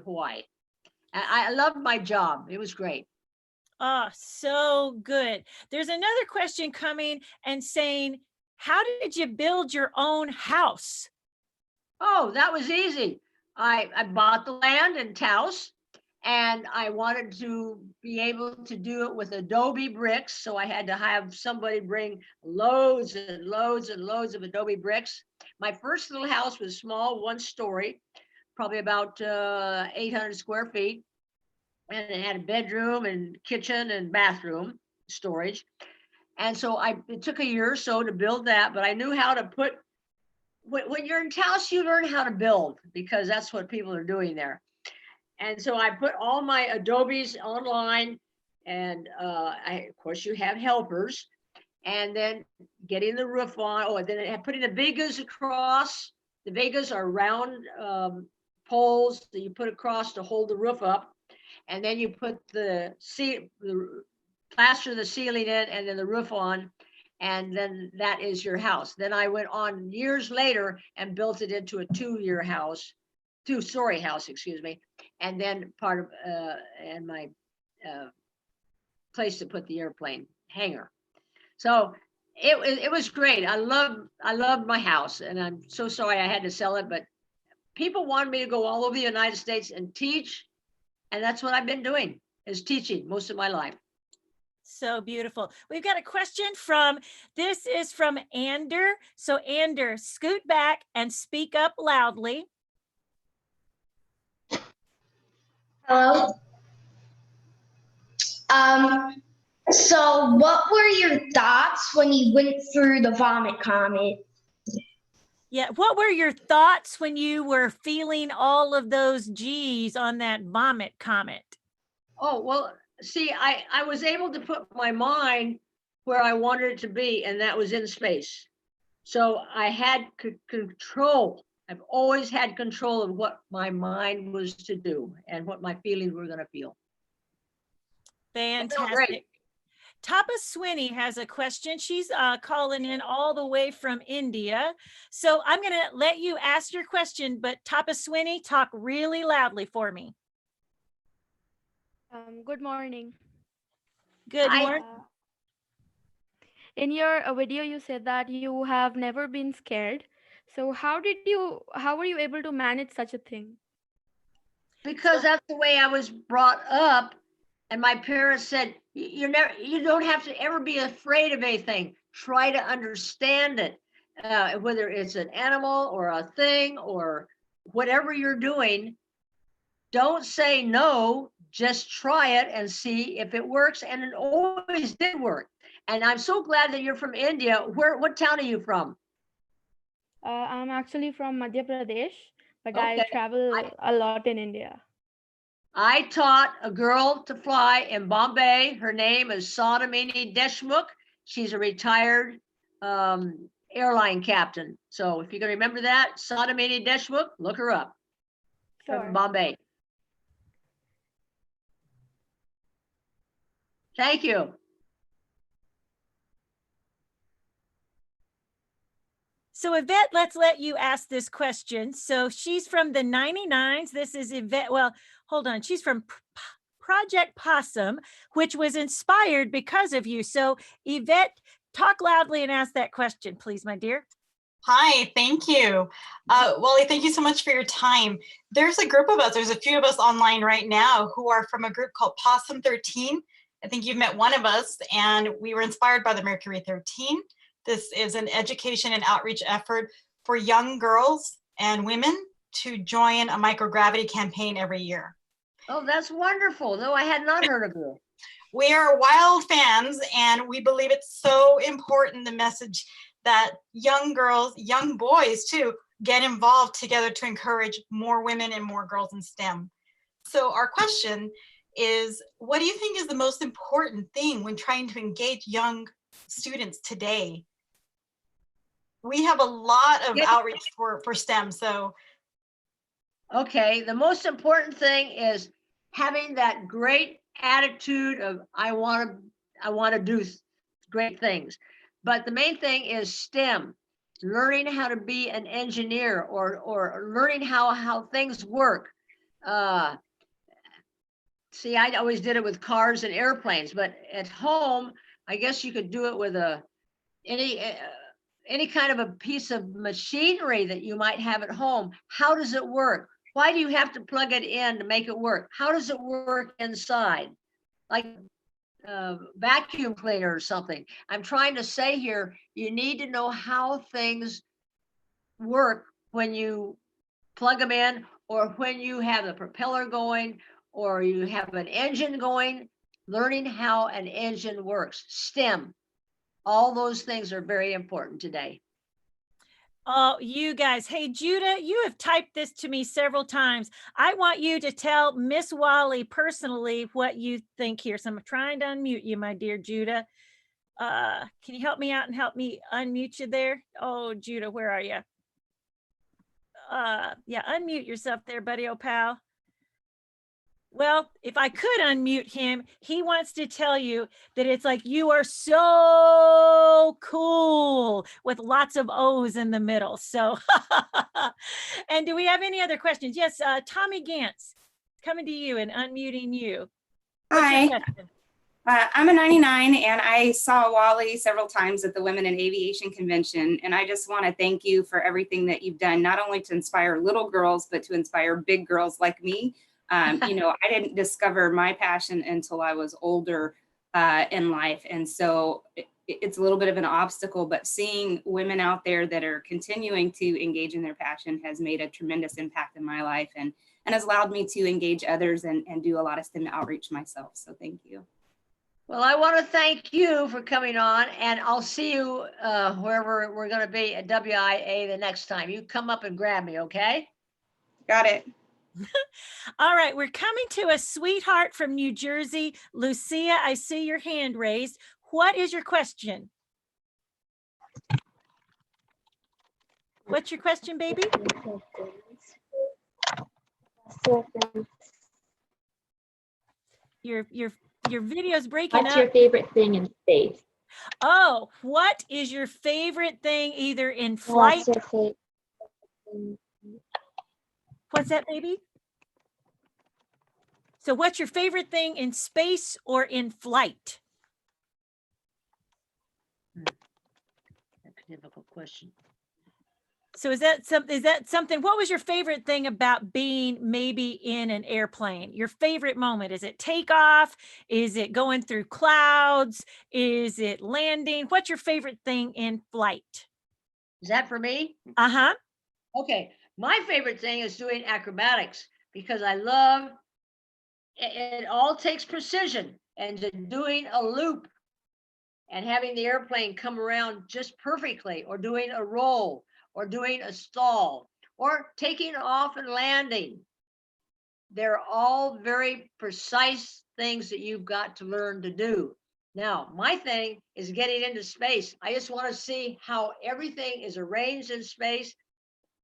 Hawaii. And I loved my job. It was great. Oh, so good. There's another question coming and saying, how did you build your own house? Oh, that was easy. I bought the land in Taos, and I wanted to be able to do it with adobe bricks. So I had to have somebody bring loads and loads and loads of adobe bricks. My first little house was small, 1 story, probably about 800 square feet. And it had a bedroom and kitchen and bathroom storage. And so it took a year or so to build that, but I knew how to put, when you're in Taos, you learn how to build, because that's what people are doing there. And so I put all my adobes online, and of course you have helpers, and then getting the roof on. Oh, and then putting the vigas across. The vigas are round poles that you put across to hold the roof up. and then you put the plaster the ceiling in, and then the roof on, and then that is your house. Then I went on years later and built it into a two-story house, excuse me, and then part of and my place to put the airplane hangar. So it was great. I loved my house, and I'm so sorry I had to sell it, but people wanted me to go all over the United States and teach, and that's what I've been doing, is teaching most of my life. So beautiful. We've got a question this is from Ander. So Ander, scoot back and speak up loudly. Hello. So what were your thoughts when you went through the Vomit Comet? Yeah, what were your thoughts when you were feeling all of those G's on that Vomit Comet? Oh, well, see, I was able to put my mind where I wanted it to be, and that was in space. So I had control. I've always had control of what my mind was to do and what my feelings were going to feel. Fantastic. Tapa Swinney has a question. She's calling in all the way from India. So I'm going to let you ask your question, but Tapa Swinney, talk really loudly for me. Good morning. Good morning. In your video, you said that you have never been scared. So how were you able to manage such a thing? Because that's the way I was brought up. And my parents said, you don't have to ever be afraid of anything. Try to understand it, whether it's an animal or a thing or whatever you're doing. Don't say no, just try it and see if it works. And it always did work. And I'm so glad that you're from India. What town are you from? I'm actually from Madhya Pradesh, but Okay. I travel a lot in India. I taught a girl to fly in Bombay. Her name is Sadamini Deshmukh. She's a retired airline captain. So if you can remember that, Sadamini Deshmukh, look her up. Sure. From Bombay. Thank you. So Yvette, let's let you ask this question. So she's from the 99s. This is Yvette. Well, hold on. She's from Project Possum, which was inspired because of you. So Yvette, talk loudly and ask that question, please, my dear. Hi, thank you. Wally, thank you so much for your time. There's a group of us, there's a few of us online right now who are from a group called Possum 13. I think you've met one of us, and we were inspired by the Mercury 13. This is an education and outreach effort for young girls and women to join a microgravity campaign every year. Oh, that's wonderful. No, I had not heard of you. We are wild fans, and we believe it's so important, the message that young girls, young boys too, get involved together to encourage more women and more girls in STEM. So our question is, what do you think is the most important thing when trying to engage young students today? We have a lot of outreach for STEM, so. Okay, the most important thing is having that great attitude of I want to do great things. But the main thing is STEM, learning how to be an engineer or learning how things work. See, I always did it with cars and airplanes, but at home, I guess you could do it with any kind of a piece of machinery that you might have at home. How does it work? Why do you have to plug it in to make it work? How does it work inside? Like a vacuum cleaner or something. I'm trying to say here, you need to know how things work when you plug them in, or when you have the propeller going, or you have an engine going, learning how an engine works. STEM. All those things are very important today. Oh, you guys. Hey, Judah, you have typed this to me several times. I want you to tell Miss Wally personally what you think here. So I'm trying to unmute you, my dear Judah. Can you help me out and help me unmute you there? Oh, Judah, where are you? Yeah, unmute yourself there, buddy, oh pal. Well, if I could unmute him, he wants to tell you that it's like you are so cool with lots of O's in the middle. So, and do we have any other questions? Yes, Tommy Gantz, coming to you and unmuting you. What's your Hi, question? I'm a 99 and I saw Wally several times at the Women in Aviation Convention. And I just want to thank you for everything that you've done, not only to inspire little girls, but to inspire big girls like me. You know, I didn't discover my passion until I was older in life. And so it's a little bit of an obstacle, but seeing women out there that are continuing to engage in their passion has made a tremendous impact in my life and has allowed me to engage others and do a lot of STEM outreach myself. So thank you. Well, I want to thank you for coming on, and I'll see you wherever we're going to be at WIA the next time. You come up and grab me, okay? Got it. All right, we're coming to a sweetheart from New Jersey. Lucia, I see your hand raised. What is your question? What's your question, baby? Your video's breaking up. What's your favorite thing in space? Oh, what is your favorite thing either in flight? What's that, baby? So what's your favorite thing in space or in flight? That's a difficult question. So is that something, what was your favorite thing about being maybe in an airplane? Your favorite moment? Is it takeoff? Is it going through clouds? Is it landing? What's your favorite thing in flight? Is that for me? Uh-huh. Okay. My favorite thing is doing acrobatics because I love it. All takes precision, and doing a loop and having the airplane come around just perfectly, or doing a roll, or doing a stall, or taking off and landing. They're all very precise things that you've got to learn to do. Now, my thing is getting into space. I just want to see how everything is arranged in space.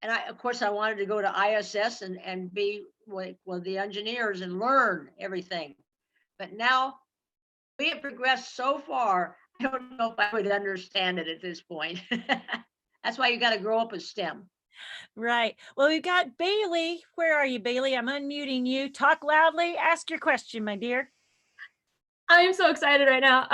And of course, I wanted to go to ISS and be with the engineers and learn everything. But now we have progressed so far, I don't know if I would understand it at this point. That's why you got to grow up with STEM. Right. Well, we've got Bailey. Where are you, Bailey? I'm unmuting you. Talk loudly. Ask your question, my dear. I am so excited right now.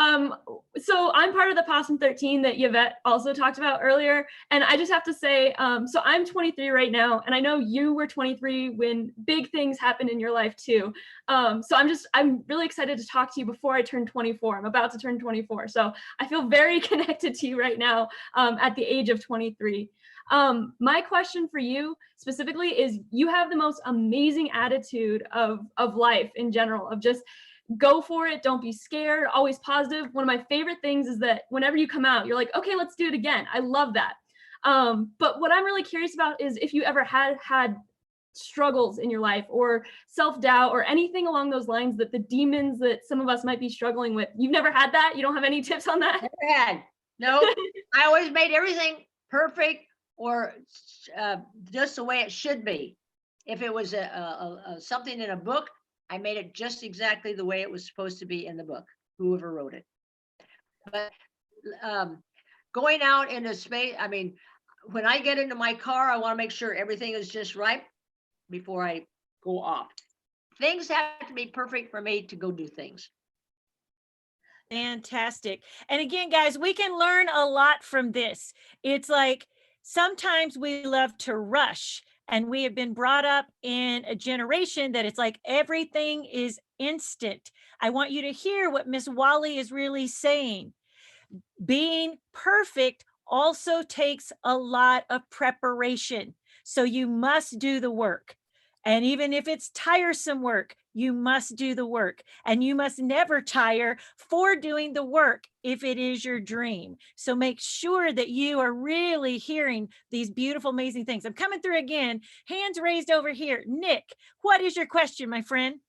So I'm part of the Possum 13 that Yvette also talked about earlier. And I just have to say, so I'm 23 right now, and I know you were 23 when big things happened in your life too. So I'm really excited to talk to you before I turn 24. I'm about to turn 24. So I feel very connected to you right now at the age of 23. My question for you specifically is, you have the most amazing attitude of life in general, of just go for it, don't be scared, always positive. One of my favorite things is that whenever you come out, you're like, okay, let's do it again. I love that. But what I'm really curious about is if you ever had struggles in your life or self-doubt or anything along those lines, that the demons that some of us might be struggling with. You've never had that? You don't have any tips on that? Never had. No, I always made everything perfect, or just the way it should be. If it was something in a book, I made it just exactly the way it was supposed to be in the book, whoever wrote it. But going out into space, I mean, when I get into my car, I want to make sure everything is just right before I go off. Things have to be perfect for me to go do things. Fantastic. And again, guys, we can learn a lot from this. It's like sometimes we love to rush. And we have been brought up in a generation that it's like everything is instant. I want you to hear what Miss Wally is really saying. Being perfect also takes a lot of preparation. So you must do the work. And even if it's tiresome work, you must do the work. And you must never tire for doing the work if it is your dream. So make sure that you are really hearing these beautiful, amazing things. I'm coming through again. Hands raised over here. Nick, what is your question, my friend?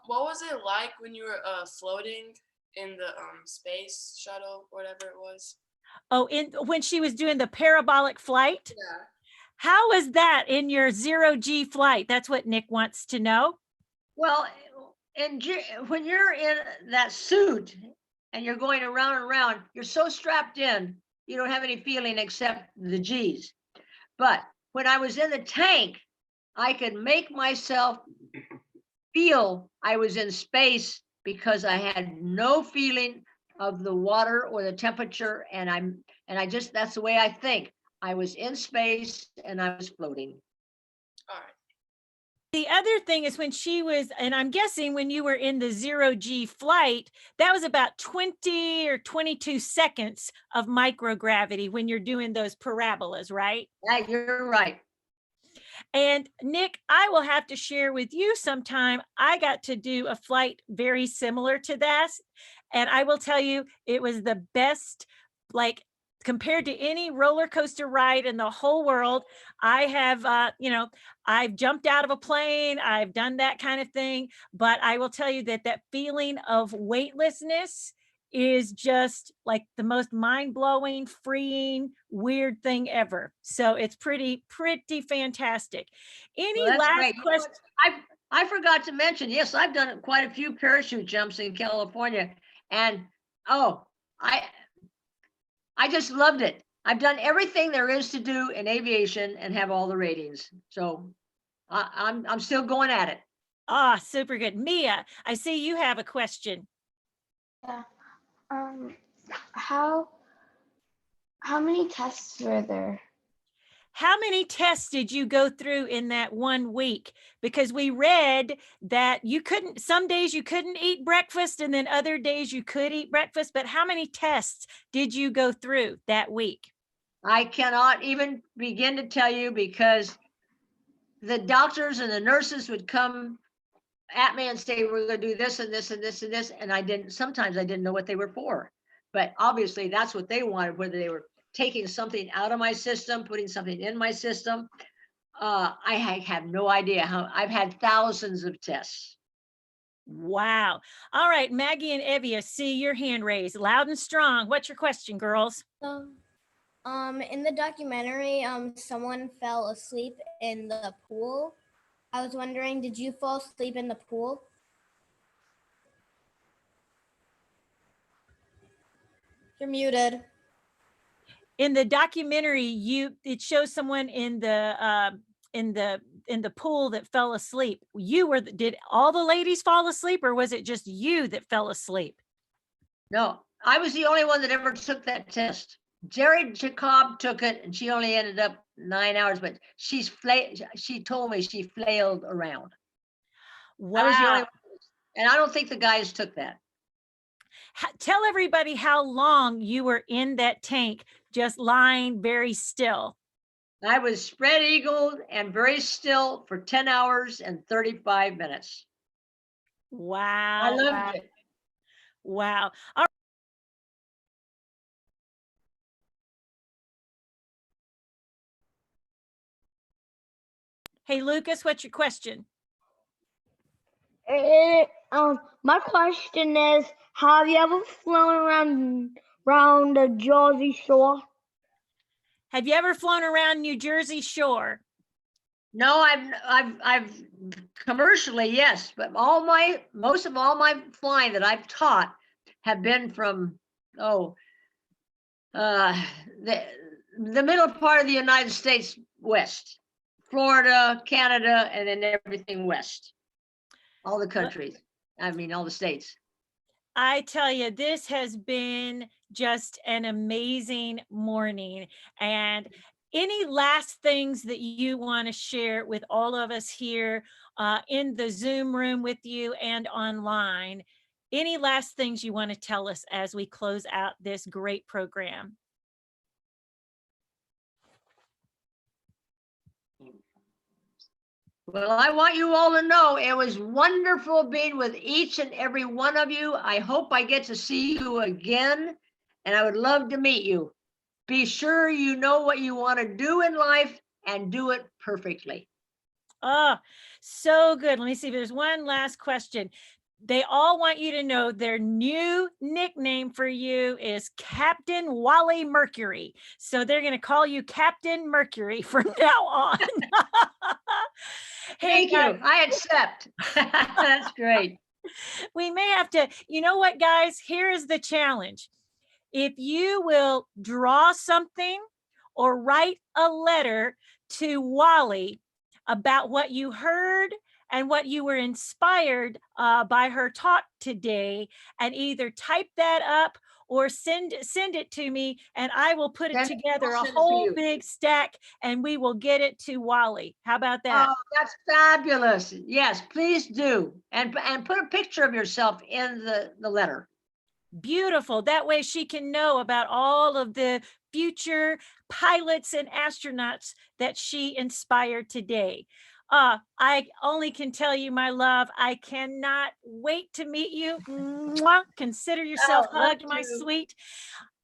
What was it like when you were floating in the space shuttle, whatever it was? Oh, when she was doing the parabolic flight? Yeah. How was that in your 0G flight? That's what Nick wants to know. Well, when you're in that suit and you're going around and around, you're so strapped in, you don't have any feeling except the G's. But when I was in the tank, I could make myself feel I was in space because I had no feeling of the water or the temperature, and I just, that's the way I think. I was in space and I was floating. All right. The other thing is when she was, and I'm guessing when you were in the 0G flight, that was about 20 or 22 seconds of microgravity when you're doing those parabolas, right? Yeah, you're right. And Nick, I will have to share with you sometime. I got to do a flight very similar to that. And I will tell you, it was the best, like, compared to any roller coaster ride in the whole world. I have, I've jumped out of a plane, I've done that kind of thing, but I will tell you that that feeling of weightlessness is just like the most mind-blowing, freeing, weird thing ever. So it's pretty fantastic. Any Well, that's last great. question? I forgot to mention, yes, I've done quite a few parachute jumps in California, and I just loved it. I've done everything there is to do in aviation and have all the ratings. So I'm still going at it. Ah, super good. Mia, I see you have a question. Yeah. How many tests were there? How many tests did you go through in that 1 week? Because we read that you couldn't, some days you couldn't eat breakfast and then other days you could eat breakfast, but how many tests did you go through that week? I cannot even begin to tell you, because the doctors and the nurses would come at me and say, we're going to do this and this and this and this. And sometimes I didn't know what they were for, but obviously that's what they wanted, whether they were taking something out of my system, putting something in my system. I have no idea how. I've had thousands of tests. Wow. All right, Maggie and Evie, I see your hand raised loud and strong. What's your question, girls? In the documentary, someone fell asleep in the pool. I was wondering, did you fall asleep in the pool? You're muted. In the documentary, it shows someone in the pool that fell asleep. Did all the ladies fall asleep, or was it just you that fell asleep? No, I was the only one that ever took that test. Jerry Jacob took it, and she only ended up 9 hours, but she told me she flailed around. Wow. I was the only one, and I don't think the guys took that. Tell everybody how long you were in that tank, just lying very still. I was spread eagled and very still for 10 hours and 35 minutes. Wow. I loved it. Wow. All right. Hey, Lucas, what's your question? My question is, have you ever flown around the Jersey Shore? Have you ever flown around New Jersey Shore? No, I've commercially, yes, but most of all my flying that I've taught have been from the middle part of the United States west, Florida, Canada, and then everything west, all the countries. I mean, all the states. I tell you, this has been just an amazing morning. And any last things that you want to share with all of us here in the Zoom room with you and online? Any last things you want to tell us as we close out this great program? Well, I want you all to know it was wonderful being with each and every one of you. I hope I get to see you again, and I would love to meet you. Be sure you know what you want to do in life and do it perfectly. Oh, so good. Let me see if there's one last question. they all want you to know their new nickname for you is Captain Wally Mercury. So they're going to call you Captain Mercury from now on. Hey, Thank you. I accept. That's great. We may have to, you know what, guys? Here is the challenge. If you will draw something or write a letter to Wally about what you heard and what you were inspired by her talk today, and either type that up or send it to me, and I will put it together, a whole big stack, and we will get it to Wally. How about that? Oh, that's fabulous. Yes, please do. And put a picture of yourself in the letter. Beautiful. That way she can know about all of the future pilots and astronauts that she inspired today. I only can tell you, my love, I cannot wait to meet you. Mwah. Consider yourself hugged, my sweet.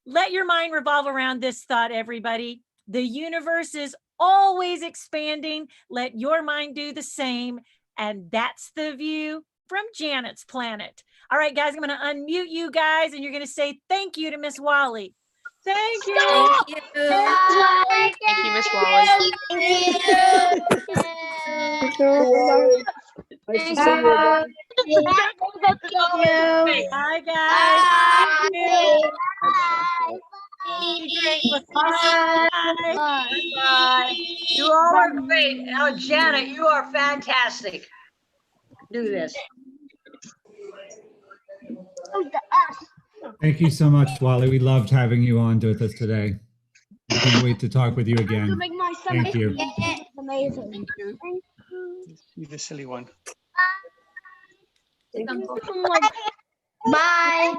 Let your mind revolve around this thought, everybody. The universe is always expanding. Let your mind do the same. And that's the view from Janet's Planet. All right, guys, I'm going to unmute you guys, and you're going to say thank you to Miss Wally. Thank you. Thank you. Thank you, Miss Wally. Bye, guys. Bye. You all are great. Oh, Janet, you are fantastic. Do this. Thank you so much, Wally. We loved having you on with us today. I can't wait to talk with you again. Thank you. Amazing. You're the silly one. Bye.